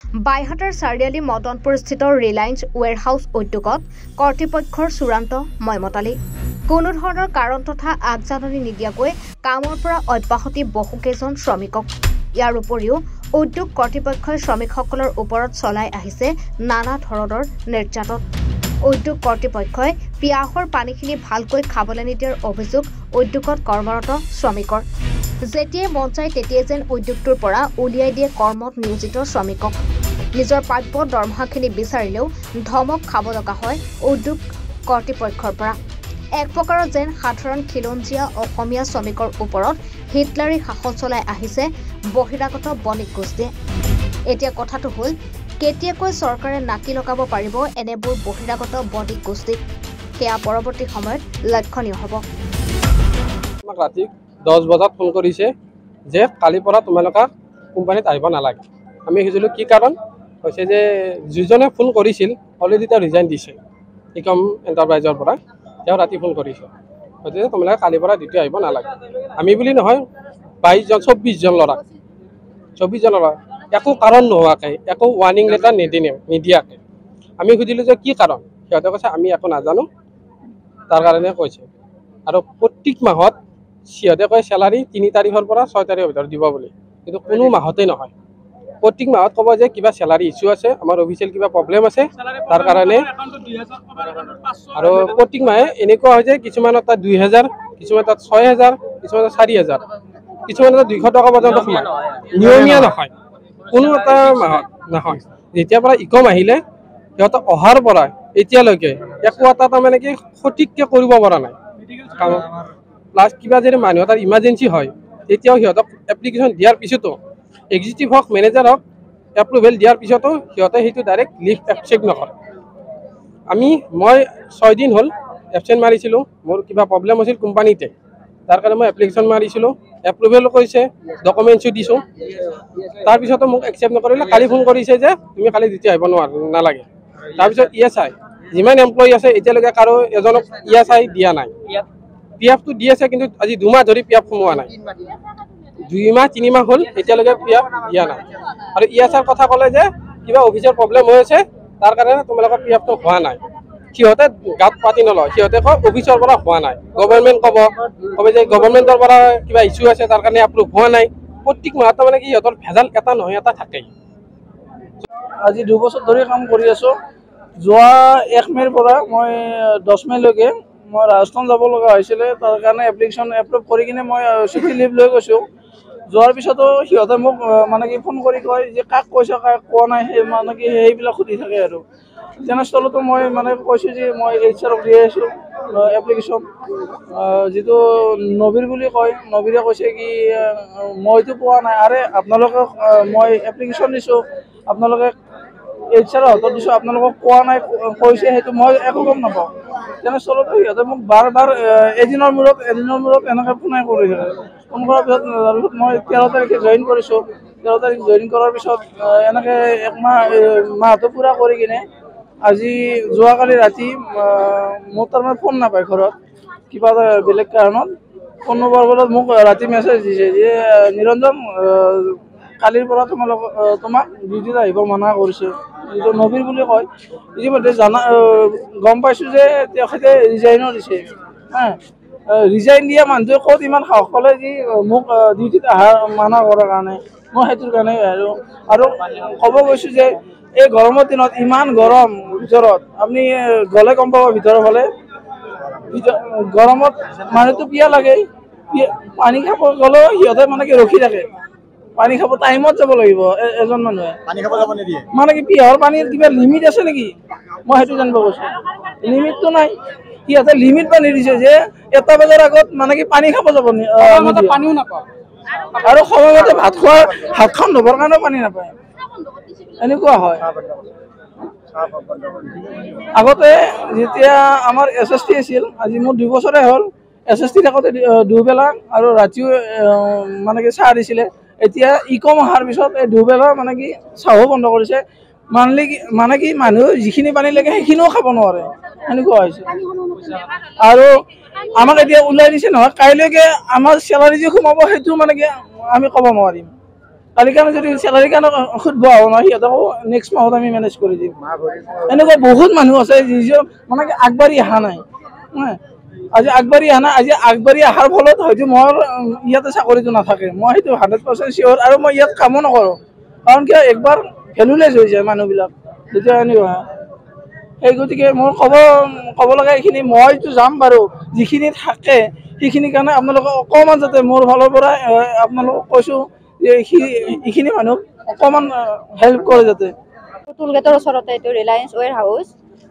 বাইহাটাৰ চাৰিআলি মদনপুৰস্থিত Reliance ওৱেৰহাউছ উদ্যোগত কৰ্তৃপক্ষৰ চূড়ান্ত ময়মতালি। কোনো ধৰণৰ কাৰণ তথা আগজাননী নিদিয়াকৈ কামৰ পৰা অব্যাহতি বহুকেইজন শ্ৰমিকক। ইয়াৰ উপৰিও উদ্যোগ কৰ্তৃপক্ষই শ্ৰমিকসকলৰ ওপৰত চলাই আহিছে নানা ধৰণৰ নিৰ্যাতন। উদ্যোগ কৰ্তৃপক্ষই পিয়াহৰ পানীখিনি ভালকৈ খাবলৈ নিদিয়াৰ অভিযোগ উদ্যোগত কৰ্মৰত শ্ৰমিকৰ। যেতিয়াই মন যায় তেতিয়াই যেন উদ্যোগটোৰ পৰা উলিয়াই দিয়ে কৰ্মত নিয়োজিত শ্ৰমিকক। নিজৰ প্ৰাপ্য দৰমহাখিনি বিচাৰিলেও ধমক খাব লগা হয় উদ্যোগ কৰ্তৃপক্ষৰ পৰা। এক প্ৰকাৰত যেন সাধাৰণ খিলঞ্জীয়া অসমীয়া শ্ৰমিকৰ ওপৰত হিটলাৰী শাসন চলাই আহিছে বহিৰাগত বণিক গোষ্ঠীয়ে। এতিয়া কথাটো হ'ল কেতিয়াকৈ চৰকাৰে নাকি লগাব পাৰিব এনেবোৰ বহিৰাগত বণিক গোষ্ঠীক, সেয়া পৰৱৰ্তী সময়ত লক্ষণীয় হ'ব। ৰাতি 10 বজাত ফোন কৰিছে যে কালিৰ পৰা তোমালোকে কোম্পানীত আহিব নালাগে। আমি সুধিলোঁ কি কাৰণ, কৈছে যে যিজনে ফোন কৰিছিল অলৰেডি তেওঁ ৰিজাইন দিছে ইকম এণ্টাৰপ্ৰাইজৰ পৰা। তেওঁ ৰাতি ফোন কৰিছে, কৈছে যে তোমালোকে কালিৰ পৰা ডিউটি আহিব নালাগে। আমি বুলি নহয় 22জন 24জন ল'ৰা, 24জন ল'ৰা একো কাৰণ নোহোৱাকৈ, একো ৱাৰ্ণিং লেটাৰ নিদিয়াকৈ আমি সুধিলোঁ যে কি কাৰণ। সিহঁতে কৈছে আমি একো নাজানো, তাৰ কাৰণে কৈছে। আৰু প্ৰত্যেক মাহত সিহঁতে কয় চেলাৰী 3 তাৰিখৰ পৰা 6 তাৰিখৰ ভিতৰত দিব বুলি, কিন্তু কোনো মাহতেই নহয়। প্ৰত্যেক মাহত ক'ব যে কিবা চেলাৰী ইছ্যু আছে, আমাৰ অফিচিয়েল কিবা প্ৰব্লেম আছে, তাৰ কাৰণে। আৰু প্ৰত্যেক মাহে এনেকুৱা হয় যে কিছুমানৰ তাত 2000, কিছুমানৰ তাত 6000, কিছুমানৰ 4000, কিছুমানৰ তাত 200 টকা পৰ্যন্ত সোমায়। নিয়মীয়া নহয়, কোনো এটা মাহত নহয়। যেতিয়াৰ পৰা ইকম আহিলে সিহঁতে অহাৰ পৰা এতিয়ালৈকে একো এটা তাৰমানে কি সঠিককৈ কৰিব পৰা নাই। প্লাছ কিবা যদি মানুহ এটাৰ ইমাৰ্জেঞ্চি হয় তেতিয়াও সিহঁতক এপ্লিকেশ্যন দিয়াৰ পিছতো, এক্সিকিউটিভ হওক মেনেজাৰ হওক, এপ্ৰুভেল দিয়াৰ পিছতো সিহঁতে সেইটো ডাইৰেক্ট লিভ একচেপ্ট নকৰে। মই 6 দিন হ'ল এবচেণ্ট মাৰিছিলোঁ, মোৰ কিবা প্ৰব্লেম হৈছিল কোম্পানীতে, তাৰ কাৰণে মই এপ্লিকেশ্যন মাৰিছিলোঁ, এপ্ৰুভেলো কৰিছে, ডকুমেণ্টছো দিছোঁ, তাৰপিছতো মোক একচেপ্ট নকৰিলে। কালি ফোন কৰিছে যে তুমি কালি ডিউটি আহিব নালাগে। তাৰপিছত ESI যিমান এমপ্লয়ী আছে এতিয়ালৈকে কাৰো এজনক ESI দিয়া নাই। PFটো দি আছে, কিন্তু আজি 2 মাহ ধৰি PF সোমোৱা নাই। 2 মাহ 3 মাহ হ'ল এতিয়ালৈকে PF দিয়া নাই। আৰু ESIৰ কথা ক'লে যে কিবা অফিচৰ প্ৰব্লেম হৈ আছে, তাৰ কাৰণে তোমালোকৰ PFটো হোৱা নাই। সিহঁতে গাত পাতি নলয়, সিহঁতে কয় অফিচৰ পৰা হোৱা নাই। গভৰ্ণমেণ্ট ক'ব যে গভৰ্ণমেণ্টৰ পৰা কিবা ইছ্যু আছে, তাৰ কাৰণে এপ্ৰুভ হোৱা নাই। প্ৰত্যেক মাহত তাৰমানে কি সিহঁতৰ ভেজাল এটা নহয় এটা থাকেই। আজি 2 বছৰ ধৰি কাম কৰি আছোঁ। যোৱা 1 মে'ৰ পৰা মই 10 মে'লৈকে মই ৰাজস্থান যাব লগা হৈছিলে, তাৰ কাৰণে এপ্লিকেশ্যন এপ্ৰুভ কৰি কিনে মই ছুটি লিভ লৈ গৈছোঁ। যোৱাৰ পিছতো সিহঁতে মোক মানে কি ফোন কৰি কয় যে কাক কৈছা কাক কোৱা নাই, সেই মানে কি সেইবিলাক সুধি থাকে। আৰু তেনেস্থলতো মই মানে কৈছোঁ যে মই HRক দি আছোঁ এপ্লিকেশ্যন। যিটো নবীৰ বুলি কয়, নবীৰে কৈছে কি মইতো পোৱা নাই। আৰে আপোনালোকক মই এপ্লিকেশ্যন দিছোঁ, আপোনালোকে HRৰ হাতত দিছোঁ, আপোনালোকক কোৱা নাই কৈছে, সেইটো মই একো গম নাপাওঁ। তেনেস্থলতো সিহঁতে মোক বাৰ এদিনৰ মূৰত এনেকৈ ফোন কৰি থাকে। ফোন কৰাৰ পিছত মই 13 তাৰিখে জইন কৰিছোঁ। 13 তাৰিখ জইন কৰাৰ পিছত এনেকৈ 1 মাহটো পূৰা কৰি কিনে আজি যোৱাকালি ৰাতি মোৰ তাৰমানে ফোন নাপায় ঘৰত, কিবা এটা বেলেগ কাৰণত ফোন নোপোৱাৰ ফলত মোক ৰাতি মেছেজ দিছে যে নিৰঞ্জন কালিৰ পৰা তোমাক ডিউটিত আহিব মানা কৰিছে। যিটো নবীৰ বুলি কয়, ইতিমধ্যে গম পাইছোঁ যে তেখেতে ৰিজাইনো দিছে। ৰিজাইন দিয়া মানুহটোৱে ক'ত ইমান সাহস পালে যি মোক ডিউটিত অহাৰ মানা কৰাৰ কাৰণে। মই সেইটোৰ কাৰণে আৰু ক'ব গৈছোঁ যে এই গৰমৰ দিনত ইমান গৰম ভিতৰত, আপুনি গ'লে গম পাব ভিতৰৰ ফালে গৰমত মানুহটো পিয়াহ লাগে, পানী খাব গ'লেও সিহঁতে মানে কি ৰখি থাকে। পানী খাব টাইমত যাব লাগিব এজন মানুহে, পানী খাব যাব নিদিয়ে। মানে কি পিয়াহৰ পানীৰ কিবা লিমিট আছে নেকি, মই সেইটো জানিব কৈছোঁ। লিমিটটো নাই, সিহঁতে লিমিট বান্ধি দিছে যে 1 বজাৰ আগত মানে কি পানী খাব যাব নিদিয়ে, পানীও নাপায়। আৰু সময়মতে ভাতখন ধুবৰ কাৰণেও পানী নাপায়, এনেকুৱা হয়। আগতে যেতিয়া আমাৰ SST আছিল, আজি মোৰ 2 বছৰে হ'ল। SST থাকোঁতে দুবেলা আৰু ৰাতিও মানে কি চাহ দিছিলে। এতিয়া ইকম অহাৰ পিছত এই দুবেলা মানে কি চাহো বন্ধ কৰিছে। মানে কি মানুহ যিখিনি পানী লাগে সেইখিনিও খাব নোৱাৰে, সেনেকুৱা হৈছে। আৰু আমাক এতিয়া ওলাই দিছে নহয়, কাইলৈকে আমাৰ চেলাৰী যে সোমাব সেইটো মানে কি আমি ক'ব নোৱাৰিম। কালি কাৰণে যদি চেলাৰী কাৰণে সুধব আহোঁ নহয় সিহঁতকো নেক্সট মাহত আমি মেনেজ কৰি দিম এনেকুৱা বহুত মানুহ আছে যিজন মানে আগবাঢ়ি অহা নাই আজি আগবাঢ়ি অহা নাই আজি আগবাঢ়ি অহাৰ ফলত হয়তো মোৰ ইয়াতে চাকৰিটো নাথাকে মই সেইটো 100% চিয়'ৰ আৰু মই ইয়াত কামো নকৰোঁ কাৰণ কিয় একবাৰ ভেলুলেছ হৈ যায় মানুহবিলাক যেতিয়া এনেকুৱা সেই গতিকে মোৰ ক'ব লগা এইখিনি মইতো যাম বাৰু যিখিনি থাকে সেইখিনিৰ কাৰণে আপোনালোকক অকণমান যাতে মোৰ ফালৰ পৰা আপোনালোকক কৈছোঁ যে এইখিনি মানুহক অকণমান হেল্প কৰে যাতে টুল গেটৰ ওচৰতে এইটো ৰিলায়েন্স ৱেৰ হাউচ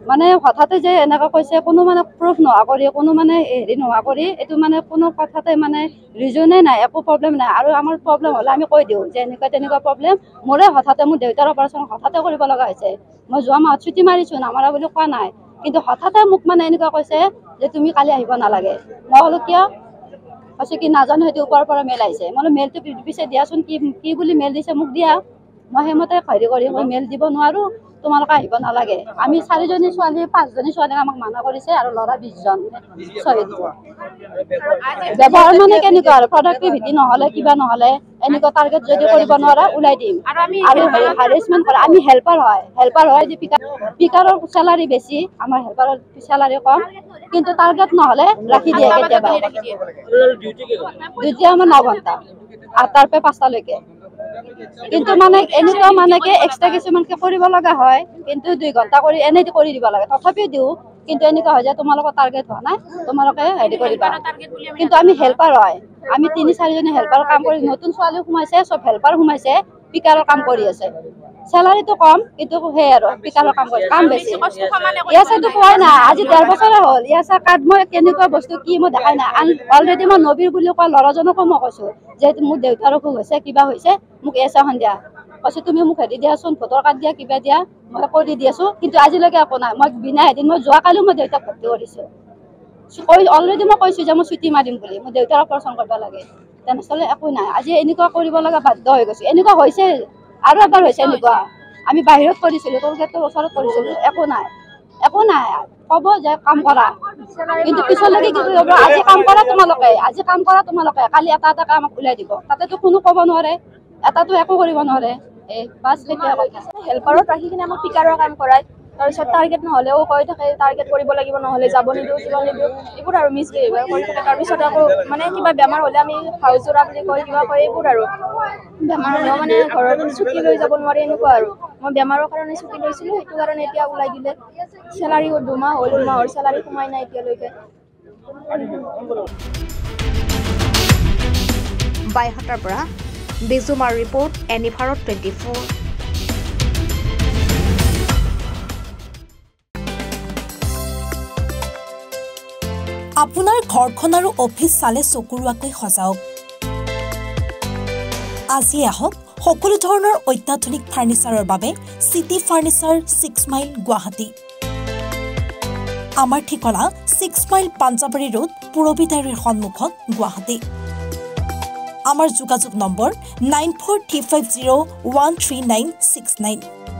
মানে হঠাতে যে এনেকুৱা কৈছে কোনো মানে প্ৰুফ নোহোৱা কৰি কোনো মানে হেৰি নোহোৱা কৰি এইটো মানে কোনো কথাতে মানে ৰিজনে নাই একো প্ৰব্লেম নাই আৰু আমাৰ প্ৰব্লেম হ'লে আমি কৈ দিওঁ যে এনেকুৱা তেনেকুৱা প্ৰব্লেম মোৰে হঠাতে মোৰ দেউতাৰ অপাৰেশ্যন হঠাতে কৰিব লগা হৈছে মই যোৱা মাহত ছুটি মাৰিছোঁ নামাৰা বুলি কোৱা নাই কিন্তু হঠাতে মোক মানে এনেকুৱা কৈছে যে তুমি কালি আহিব নালাগে মই বোলো কিয় কৈছে কি নাজানো সেইটো ওপৰৰ পৰা মেইল আহিছে মই বোলো মেইলটো পিছে দিয়াচোন কি বুলি মেইল দিছে মোক দিয়া মই সেইমতে হেৰি কৰি মই মেইল দিব নোৱাৰোঁ তোমালোকে আহিব নালাগে আমি 4জনী ছোৱালী 5জনী ছোৱালীক আমাক মানা কৰিছে আৰু ল'ৰা 20জন ব্যৱহাৰ মানে কেনেকুৱা আৰু প্ৰডাক্টিভিটি নহ'লে কিবা নহ'লে এনেকুৱা টাৰ্গেট যদি কৰিব নোৱাৰা ওলাই দিম আৰু হাৰেছমেণ্ট কৰা আমি হেল্পাৰ হয় যে পিকাৰৰ চেলাৰী বেছি আমাৰ হেল্পাৰৰ চেলাৰী কম কিন্তু টাৰ্গেট নহ'লে ৰাখি দিয়ে কেতিয়াবা ডিউটি আমাৰ 9 ঘণ্টা 8টাৰ পৰা 5টালৈকে কিন্তু মানে এনেকুৱা মানে কি এক্সট্ৰা কিছুমানকে কৰিব লগা হয় কিন্তু 2 ঘণ্টা কৰি এনেই কৰি দিব লাগে তথাপিও দিওঁ কিন্তু এনেকুৱা হয় যে তোমালোকৰ টাৰ্গেট হোৱা নাই তোমালোকে হেৰি কৰিবা কিন্তু আমি হেল্পাৰ হয় আমি 3-4জনী হেল্পাৰ কাম কৰি নতুন ছোৱালী সোমাইছে চব হেল্পাৰ সোমাইছে পিকাৰৰ কাম কৰি আছে চেলাৰীটো কম কিন্তু সেই আৰু পিকাৰৰ কাম কৰি কাম বেছি ইয়াছাটো কোৱাই নাই আজি 1.5 বছৰে হ'ল ইয়াছা কাৰ্ড মই কেনেকুৱা বস্তু কি মই দেখাই নাই অলৰেডি মই নবীৰ বুলি কোৱা ল'ৰাজনকো মই কৈছোঁ যে মোৰ দেউতাৰ অসুখ হৈছে কিবা হৈছে মোক এছাখন দিয়া কৈছে তুমি মোক হেৰি দিয়াচোন ভোটৰ কাৰ্ড দিয়া কিবা দিয়া মই কৰি দি আছোঁ কিন্তু আজিলৈকে একো নাই মই বিনা এদিন মই যোৱাকালিও মই দেউতাক ভৰ্তি কৰিছোঁ অলৰেডি মই কৈছোঁ যে মই ছুটি মাৰিম বুলি মোৰ দেউতাৰ অপাৰেশ্যন কৰিব লাগে তেনেহ'লে একো নাই আজি এনেকুৱা কৰিব লগা বাধ্য হৈ গৈছোঁ এনেকুৱা হৈছে আৰু এবাৰ হৈছে এনেকুৱা আমি বাহিৰত কৰিছিলোঁ টুল গেটৰ ওচৰত কৰিছিলোঁ একো নাই ক'ব যে কাম কৰা কিন্তু পিছলৈকে কি কৰিব আজি কাম কৰা তোমালোকে কালি এটা কাম ওলাই দিব তাতেতো কোনো ক'ব নোৱাৰে এটাতো একো কৰিব নোৱাৰে বাছ সেইটোৱে কথা হেল্পাৰত ৰাখি কিনে আমাক পিকাৰৰ কাম কৰায় তাৰপিছত টাৰ্গেট নহ'লেও কৈ থাকে টাৰ্গেট কৰিব লাগিব নহ'লে যাব নিদিওঁ কিবা নিদিওঁ এইবোৰ আৰু মিছবিহেভিয়াৰ কৰি থাকে তাৰপিছত আকৌ মানে কিবা বেমাৰ হ'লে আমি হাউজৰা বুলি কৈ কিবা কয় এইবোৰ আৰু বেমাৰ হ'লেও মানে ঘৰৰ ছুটি লৈ যাব নোৱাৰি এনেকুৱা আৰু মই বেমাৰৰ কাৰণে ছুটি লৈছিলোঁ সেইটো কাৰণে এতিয়া ওলাই দিলে চেলাৰী 2 মাহ হ'ল 2 মাহৰ চেলাৰী সোমাই নাই এতিয়ালৈকে বাইহাটাৰ পৰা বিজুমাৰ ৰিপৰ্ট এনিভাৰত 24 আপোনাৰ ঘৰখন আৰু অফিচ চালে চকুৰুৱাকৈ সজাওক আজি আহক সকলো ধৰণৰ অত্যাধুনিক ফাৰ্নিচাৰৰ বাবে সিটি ফাৰ্নিচাৰ 6 মাইল গুৱাহাটী আমাৰ ঠিকনা 6 মাইল পাঞ্জাবাৰী ৰোড পুৰবিদাৰীৰ সন্মুখত গুৱাহাটী আমাৰ যোগাযোগ নম্বৰ 9435013969